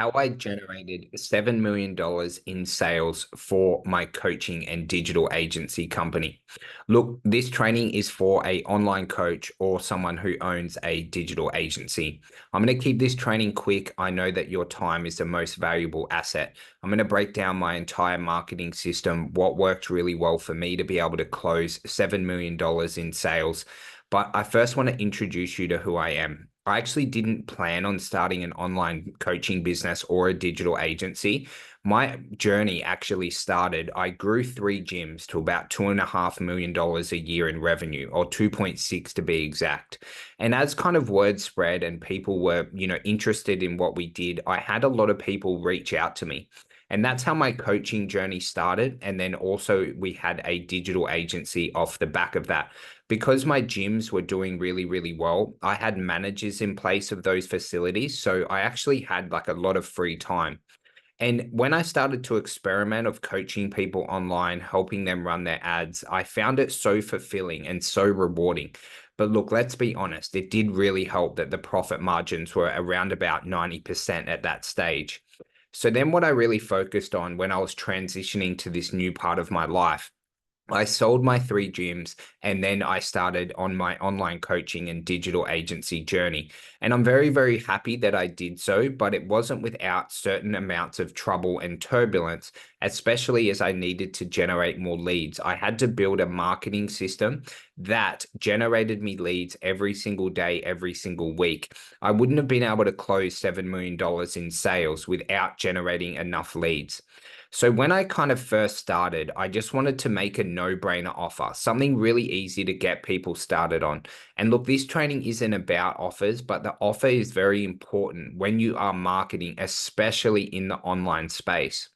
how I generated $7 million in sales for my coaching and digital agency company. Look, this training is for a online coach or someone who owns a digital agency. I'm going to keep this training quick. I know that your time is the most valuable asset. I'm going to break down my entire marketing system, what worked really well for me to be able to close $7 million in sales. But I first want to introduce you to who I am. I actually didn't plan on starting an online coaching business or a digital agency. My journey actually started, I grew three gyms to about $2.5 million a year in revenue, or 2.6 to be exact. And as kind of word spread and people were, interested in what we did, I had a lot of people reach out to me. And that's how my coaching journey started. And then also we had a digital agency off the back of that. Because my gyms were doing really, really well, I had managers in place of those facilities. So I actually had like a lot of free time. And when I started to experiment of coaching people online, helping them run their ads, I found it so fulfilling and so rewarding. But look, let's be honest, it did really help that the profit margins were around about 90% at that stage. So then what I really focused on when I was transitioning to this new part of my life, I sold my three gyms and then I started on my online coaching and digital agency journey. And I'm very, very happy that I did so, but it wasn't without certain amounts of trouble and turbulence, especially as I needed to generate more leads. I had to build a marketing system that generated me leads every single day, every single week. I wouldn't have been able to close $7 million in sales without generating enough leads. So when I kind of first started, I just wanted to make a no-brainer offer, something really easy to get people started on. And look, this training isn't about offers, but the offer is very important when you are marketing, especially in the online space.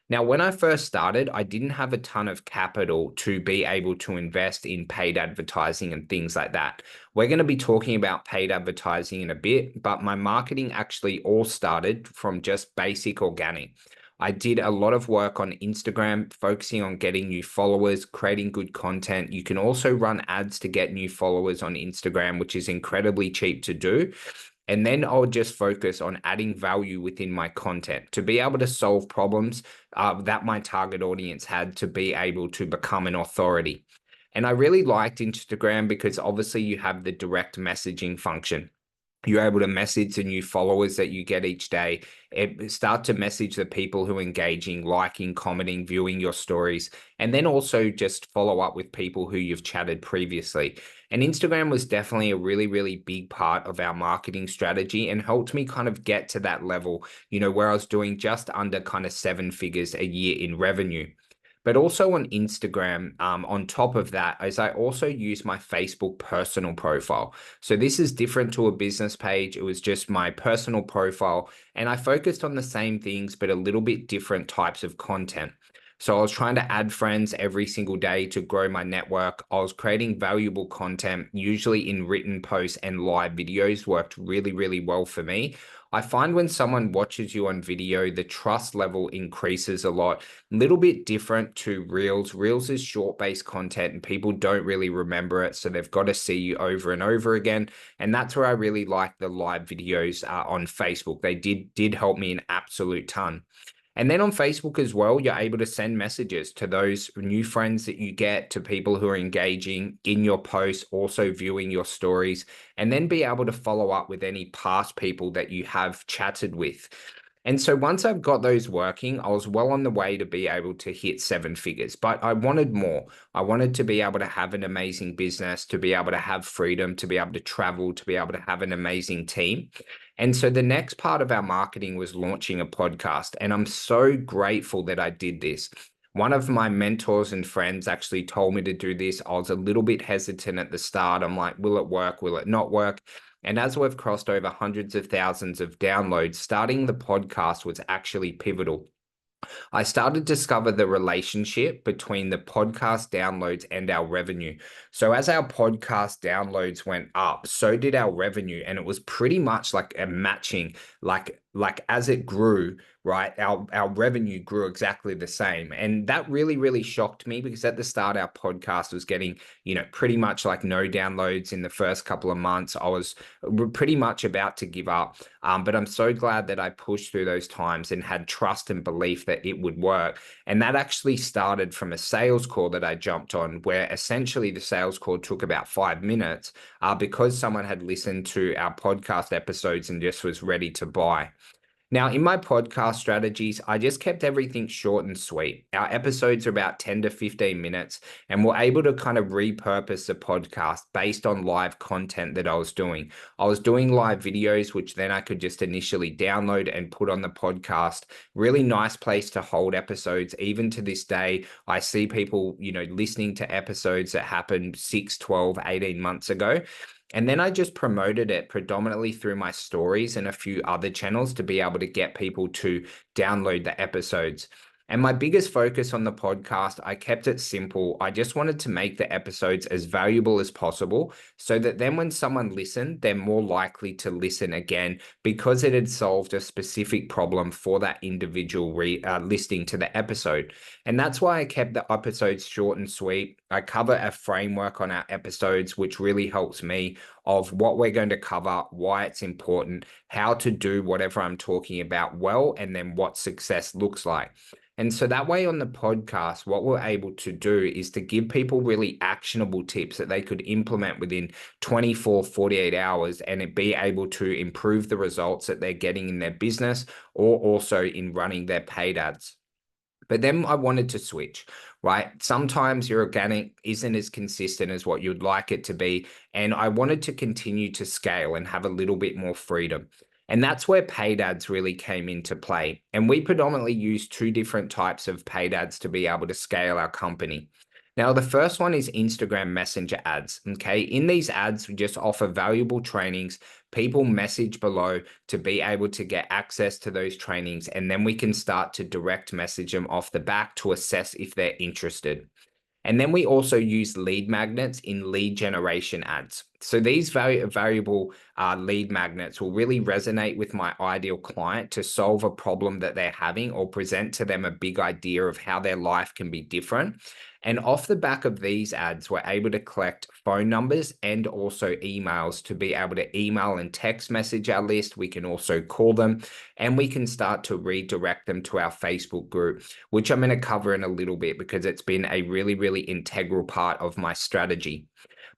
Now, when I first started, I didn't have a ton of capital to be able to invest in paid advertising and things like that. We're going to be talking about paid advertising in a bit, but my marketing actually all started from just basic organic. I did a lot of work on Instagram, focusing on getting new followers, creating good content. You can also run ads to get new followers on Instagram, which is incredibly cheap to do. And then I'll just focus on adding value within my content to be able to solve problems that my target audience had to be able to become an authority. And I really liked Instagram because obviously you have the direct messaging function. You're able to message the new followers that you get each day. Start to message the people who are engaging, liking, commenting, viewing your stories, and then also just follow up with people who you've chatted previously. And Instagram was definitely a really, really big part of our marketing strategy and helped me kind of get to that level, where I was doing just under kind of seven figures a year in revenue. But also on Instagram, on top of that, is I also use my Facebook personal profile. So this is different to a business page. It was just my personal profile, and I focused on the same things, but a little bit different types of content. So I was trying to add friends every single day to grow my network. I was creating valuable content, usually in written posts and live videos worked really, really well for me. I find when someone watches you on video, the trust level increases a lot. Little bit different to Reels. Reels is short-based content and people don't really remember it, so they've got to see you over and over again. And that's where I really like the live videos on Facebook. They did help me an absolute ton. And then on Facebook as well, you're able to send messages to those new friends that you get, to people who are engaging in your posts, also viewing your stories, and then be able to follow up with any past people that you have chatted with. And so once I've got those working, I was well on the way to be able to hit seven figures, but I wanted more. I wanted to be able to have an amazing business, to be able to have freedom, to be able to travel, to be able to have an amazing team. And so the next part of our marketing was launching a podcast. And I'm so grateful that I did this. One of my mentors and friends actually told me to do this. I was a little bit hesitant at the start. I'm like, will it work? Will it not work? And as we've crossed over hundreds of thousands of downloads, starting the podcast was actually pivotal. I started to discover the relationship between the podcast downloads and our revenue. So as our podcast downloads went up, so did our revenue, and it was pretty much like a matching, like as it grew, right? Our revenue grew exactly the same. And that really shocked me because at the start our podcast was getting, pretty much like no downloads in the first couple of months. I was pretty much about to give up. But I'm so glad that I pushed through those times and had trust and belief that it would work. And that actually started from a sales call that I jumped on, where essentially the sales call took about 5 minutes because someone had listened to our podcast episodes and just was ready to buy. Now, in my podcast strategies, I just kept everything short and sweet. Our episodes are about 10 to 15 minutes, and we're able to kind of repurpose the podcast based on live content that I was doing. I was doing live videos, which then I could just initially download and put on the podcast. Really nice place to hold episodes. Even to this day, I see people, listening to episodes that happened 6, 12, 18 months ago. And then I just promoted it predominantly through my stories and a few other channels to be able to get people to download the episodes. And my biggest focus on the podcast, I kept it simple. I just wanted to make the episodes as valuable as possible so that then when someone listened, they're more likely to listen again because it had solved a specific problem for that individual listening to the episode. And that's why I kept the episodes short and sweet. I cover a framework on our episodes, which really helps me of what we're going to cover, why it's important, how to do whatever I'm talking about well, and then what success looks like. And so that way on the podcast, what we're able to do is to give people really actionable tips that they could implement within 24, 48 hours and it be able to improve the results that they're getting in their business or also in running their paid ads. But then I wanted to switch, right? Sometimes your organic isn't as consistent as what you'd like it to be. And I wanted to continue to scale and have a little bit more freedom. And that's where paid ads really came into play. And we predominantly use two different types of paid ads to be able to scale our company. Now, the first one is Instagram Messenger ads. Okay. In these ads, we just offer valuable trainings. People message below to be able to get access to those trainings. And then we can start to direct message them off the back to assess if they're interested. And then we also use lead magnets in lead generation ads. So these variable lead magnets will really resonate with my ideal client to solve a problem that they're having or present to them a big idea of how their life can be different. And off the back of these ads, we're able to collect phone numbers and also emails to be able to email and text message our list. We can also call them and we can start to redirect them to our Facebook group, which I'm going to cover in a little bit because it's been a really integral part of my strategy.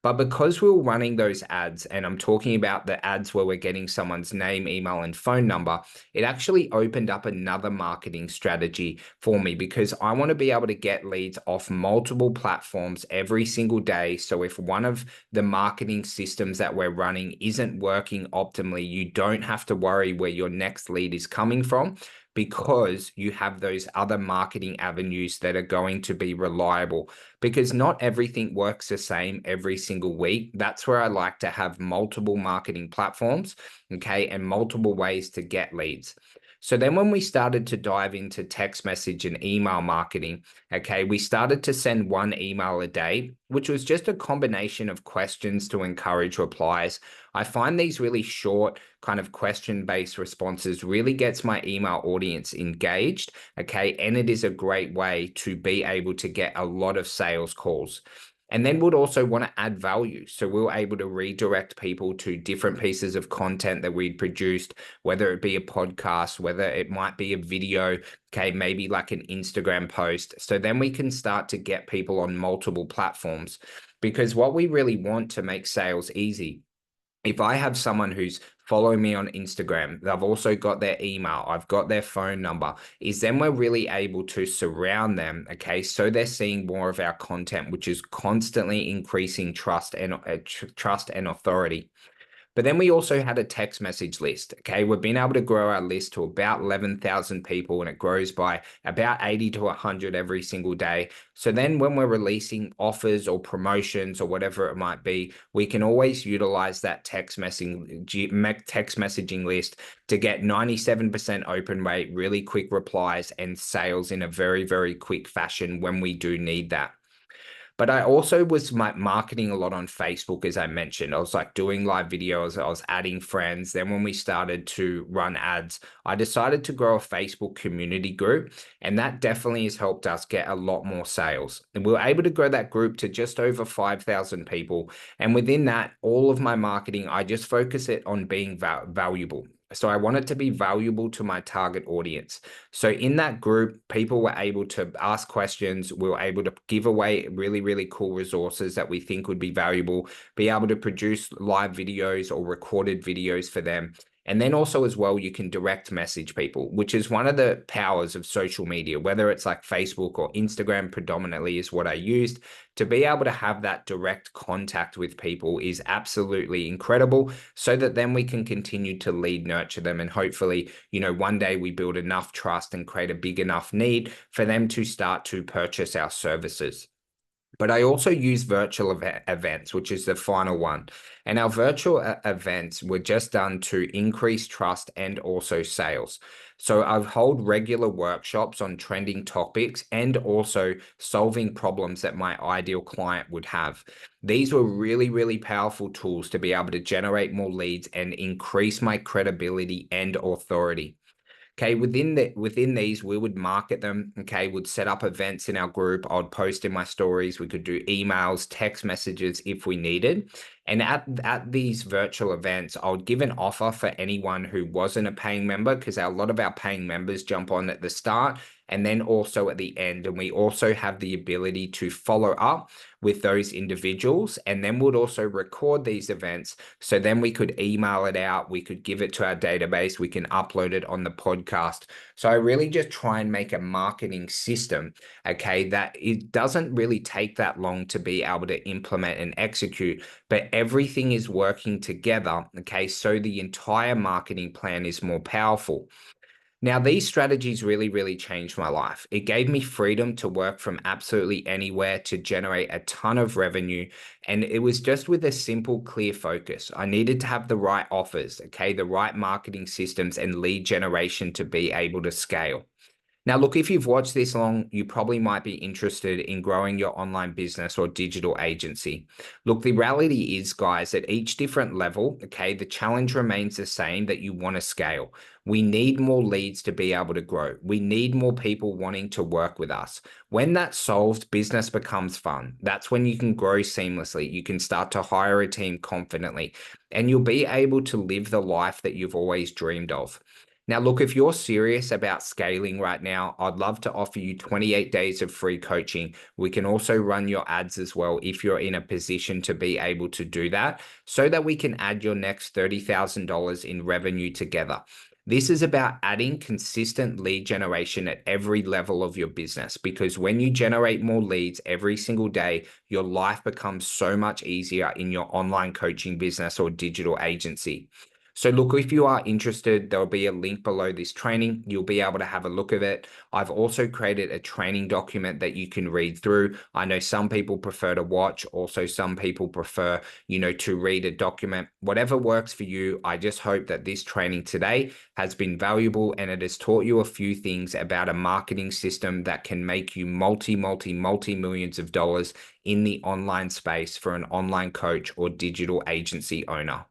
But because we were running those ads, and I'm talking about the ads where we're getting someone's name, email, and phone number, it actually opened up another marketing strategy for me because I want to be able to get leads off multiple platforms every single day. So if one of the marketing systems that we're running isn't working optimally, you don't have to worry where your next lead is coming from because you have those other marketing avenues that are going to be reliable because not everything works the same every single week. That's where I like to have multiple marketing platforms, okay, and multiple ways to get leads. So then when we started to dive into text message and email marketing, okay, we started to send one email a day, which was just a combination of questions to encourage replies. I find these really short kind of question-based responses really gets my email audience engaged, okay, and it is a great way to be able to get a lot of sales calls. And then we'd also want to add value. So we were able to redirect people to different pieces of content that we'd produced, whether it be a podcast, whether it might be a video, okay, maybe like an Instagram post. So then we can start to get people on multiple platforms because what we really want to make sales easy. If I have someone who's following me on Instagram, they've also got their email, I've got their phone number, is then we're really able to surround them, okay? So they're seeing more of our content, which is constantly increasing trust and authority. But then we also had a text message list. Okay, we've been able to grow our list to about 11,000 people, and it grows by about 80 to 100 every single day. So then when we're releasing offers or promotions or whatever it might be, we can always utilize that text messaging list to get 97% open rate, really quick replies, and sales in a very, very quick fashion when we do need that. But I also was marketing a lot on Facebook, as I mentioned. I was like doing live videos, I was adding friends. Then when we started to run ads, I decided to grow a Facebook community group, and that definitely has helped us get a lot more sales. And we were able to grow that group to just over 5,000 people. And within that, all of my marketing, I just focus it on being valuable. So I want it to be valuable to my target audience. So in that group, people were able to ask questions. We were able to give away really, really cool resources that we think would be valuable, be able to produce live videos or recorded videos for them. And then also as well, you can direct message people, which is one of the powers of social media, whether it's like Facebook or Instagram predominantly is what I used. To be able to have that direct contact with people is absolutely incredible, so that then we can continue to lead nurture them. And hopefully, one day we build enough trust and create a big enough need for them to start to purchase our services. But I also use virtual events, which is the final one. And our virtual events were just done to increase trust and also sales. So I hold regular workshops on trending topics and also solving problems that my ideal client would have. These were really, really powerful tools to be able to generate more leads and increase my credibility and authority. Okay, within these, we would market them. Okay, would set up events in our group. I would post in my stories. We could do emails, text messages if we needed. And at these virtual events, I would give an offer for anyone who wasn't a paying member, because a lot of our paying members jump on at the start and then also at the end. And we also have the ability to follow up with those individuals, and then we'd also record these events. So then we could email it out, we could give it to our database, we can upload it on the podcast. So I really just try and make a marketing system, okay, that it doesn't really take that long to be able to implement and execute, but everything is working together, okay, so the entire marketing plan is more powerful. Now, these strategies really, really changed my life. It gave me freedom to work from absolutely anywhere to generate a ton of revenue. And it was just with a simple, clear focus. I needed to have the right offers, okay, the right marketing systems and lead generation to be able to scale. Now, look, if you've watched this long, you probably might be interested in growing your online business or digital agency. Look, the reality is, guys, at each different level, okay, the challenge remains the same, that you want to scale. We need more leads to be able to grow. We need more people wanting to work with us. When that's solved, business becomes fun. That's when you can grow seamlessly. You can start to hire a team confidently, and you'll be able to live the life that you've always dreamed of. Now, look, if you're serious about scaling right now, I'd love to offer you 28 days of free coaching. We can also run your ads as well if you're in a position to be able to do that, so that we can add your next $30,000 in revenue together. This is about adding consistent lead generation at every level of your business, because when you generate more leads every single day, your life becomes so much easier in your online coaching business or digital agency. So look, if you are interested, there'll be a link below this training. You'll be able to have a look at it. I've also created a training document that you can read through. I know some people prefer to watch. Also, some people prefer, to read a document. Whatever works for you. I just hope that this training today has been valuable, and it has taught you a few things about a marketing system that can make you multi-millions of dollars in the online space for an online coach or digital agency owner.